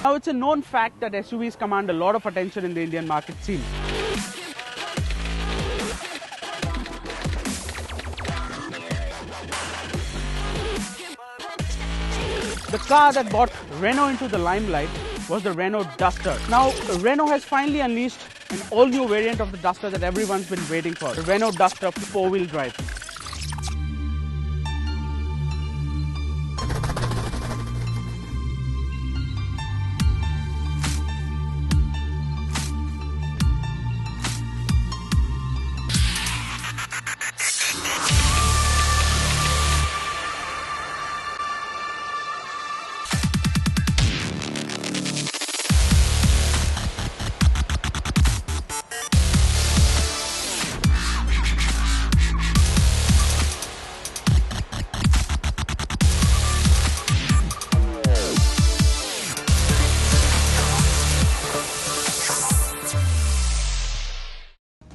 Now, it's a known fact that SUVs command a lot of attention in the Indian market scene. The car that brought Renault into the limelight was the Renault Duster. Now, Renault has finally unleashed an all-new variant of the Duster that everyone's been waiting for, the Renault Duster 4-wheel drive.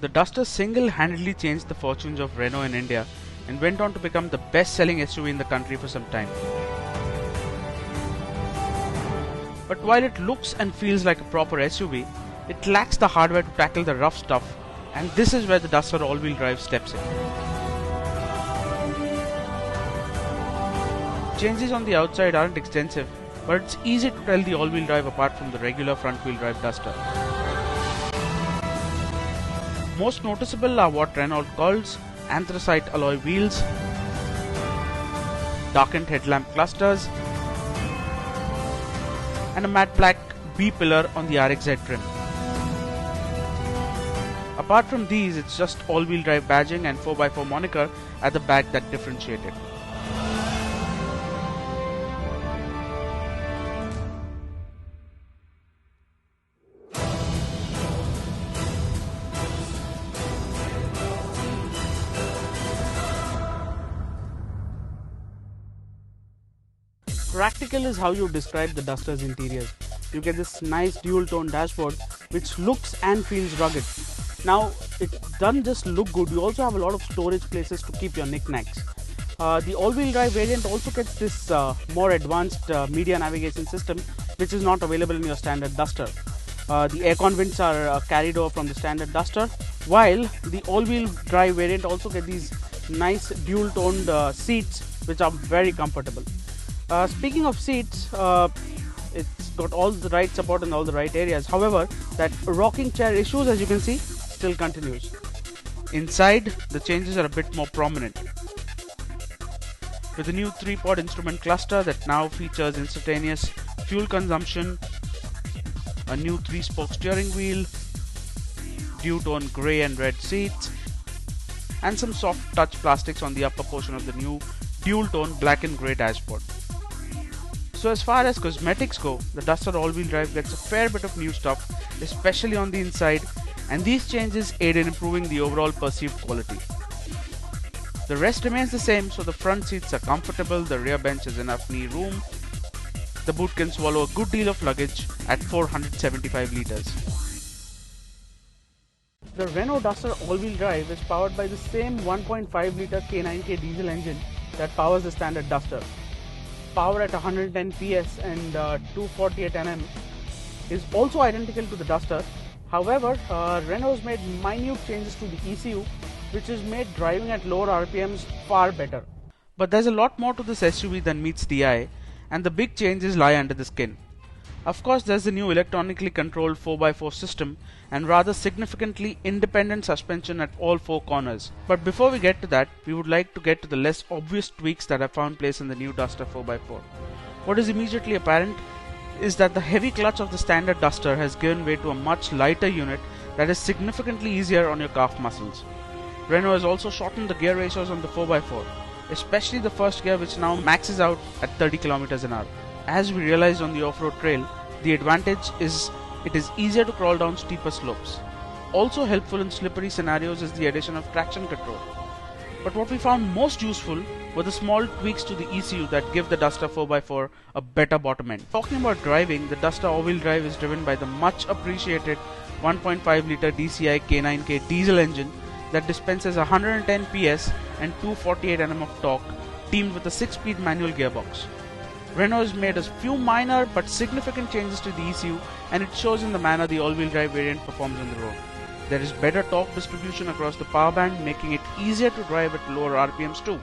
The Duster single-handedly changed the fortunes of Renault in India and went on to become the best-selling SUV in the country for some time. But while it looks and feels like a proper SUV, it lacks the hardware to tackle the rough stuff, and this is where the Duster all-wheel drive steps in. Changes on the outside aren't extensive, but it's easy to tell the all-wheel drive apart from the regular front-wheel drive Duster. Most noticeable are what Renault calls anthracite alloy wheels, darkened headlamp clusters, and a matte black B-pillar on the RXZ trim. Apart from these, it's just all-wheel drive badging and 4x4 moniker at the back that differentiate it. Practical is how you describe the Duster's interiors. You get this nice dual-tone dashboard which looks and feels rugged. Now, it doesn't just look good, you also have a lot of storage places to keep your knickknacks. The all-wheel drive variant also gets this more advanced media navigation system which is not available in your standard Duster. The aircon vents are carried over from the standard Duster, while the all-wheel drive variant also gets these nice dual-toned seats which are very comfortable. Speaking of seats, it's got all the right support in all the right areas. However, that rocking chair issues, as you can see, still continues. Inside, the changes are a bit more prominent. With the new 3-pod instrument cluster that now features instantaneous fuel consumption, a new 3-spoke steering wheel, dual-tone grey and red seats, and some soft touch plastics on the upper portion of the new dual-tone black and grey dashboard. So as far as cosmetics go, the Duster all-wheel drive gets a fair bit of new stuff, especially on the inside, and these changes aid in improving the overall perceived quality. The rest remains the same, so the front seats are comfortable, the rear bench has enough knee room, the boot can swallow a good deal of luggage at 475 litres. The Renault Duster all-wheel drive is powered by the same 1.5 litre K9K diesel engine that powers the standard Duster. Power at 110 PS and 248 Nm is also identical to the Duster. However, Renault's made minute changes to the ECU which has made driving at lower RPMs far better. But there's a lot more to this SUV than meets the eye, and the big changes lie under the skin. Of course, there's the new electronically controlled 4x4 system and rather significantly independent suspension at all 4 corners. But before we get to that, we would like to get to the less obvious tweaks that have found place in the new Duster 4x4. What is immediately apparent is that the heavy clutch of the standard Duster has given way to a much lighter unit that is significantly easier on your calf muscles. Renault has also shortened the gear ratios on the 4x4, especially the first gear which now maxes out at 30 km an hour. As we realized on the off-road trail, the advantage is it is easier to crawl down steeper slopes. Also helpful in slippery scenarios is the addition of traction control. But what we found most useful were the small tweaks to the ECU that give the Duster 4x4 a better bottom end. Talking about driving, the Duster all-wheel drive is driven by the much appreciated 1.5 litre DCI K9K diesel engine that dispenses 110 PS and 248 Nm of torque, teamed with a 6-speed manual gearbox. Renault has made a few minor but significant changes to the ECU, and it shows in the manner the all-wheel drive variant performs on the road. There is better torque distribution across the power band, making it easier to drive at lower RPMs too.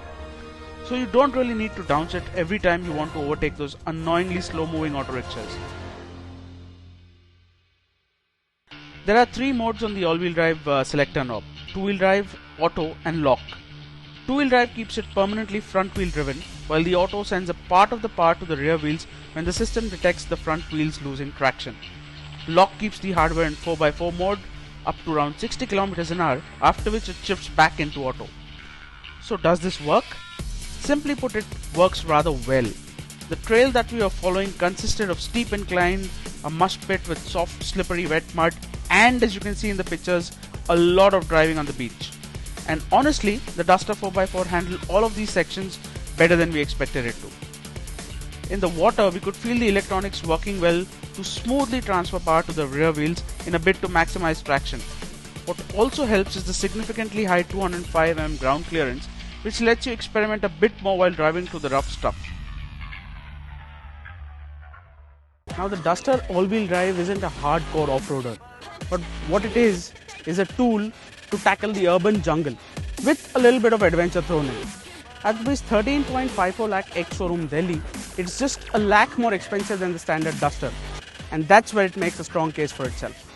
So you don't really need to downset every time you want to overtake those annoyingly slow-moving auto rickshaws. There are 3 modes on the all-wheel drive selector knob: 2-wheel drive, auto and lock. 2-wheel drive keeps it permanently front-wheel driven, while the auto sends a part of the power to the rear wheels when the system detects the front wheels losing traction. Lock keeps the hardware in 4x4 mode up to around 60 km an hour, after which it shifts back into auto. So does this work? Simply put, it works rather well. The trail that we are following consisted of steep incline, a mush pit with soft slippery wet mud, and as you can see in the pictures, a lot of driving on the beach. And honestly, the Duster 4x4 handled all of these sections better than we expected it to. In the water, we could feel the electronics working well to smoothly transfer power to the rear wheels in a bid to maximize traction. What also helps is the significantly high 205 mm ground clearance, which lets you experiment a bit more while driving through the rough stuff. Now the Duster all-wheel drive isn't a hardcore off-roader, but what it is a tool to tackle the urban jungle with a little bit of adventure thrown in. At this 13.54 lakh ex-showroom Delhi, it's just a lakh more expensive than the standard Duster, and that's where it makes a strong case for itself.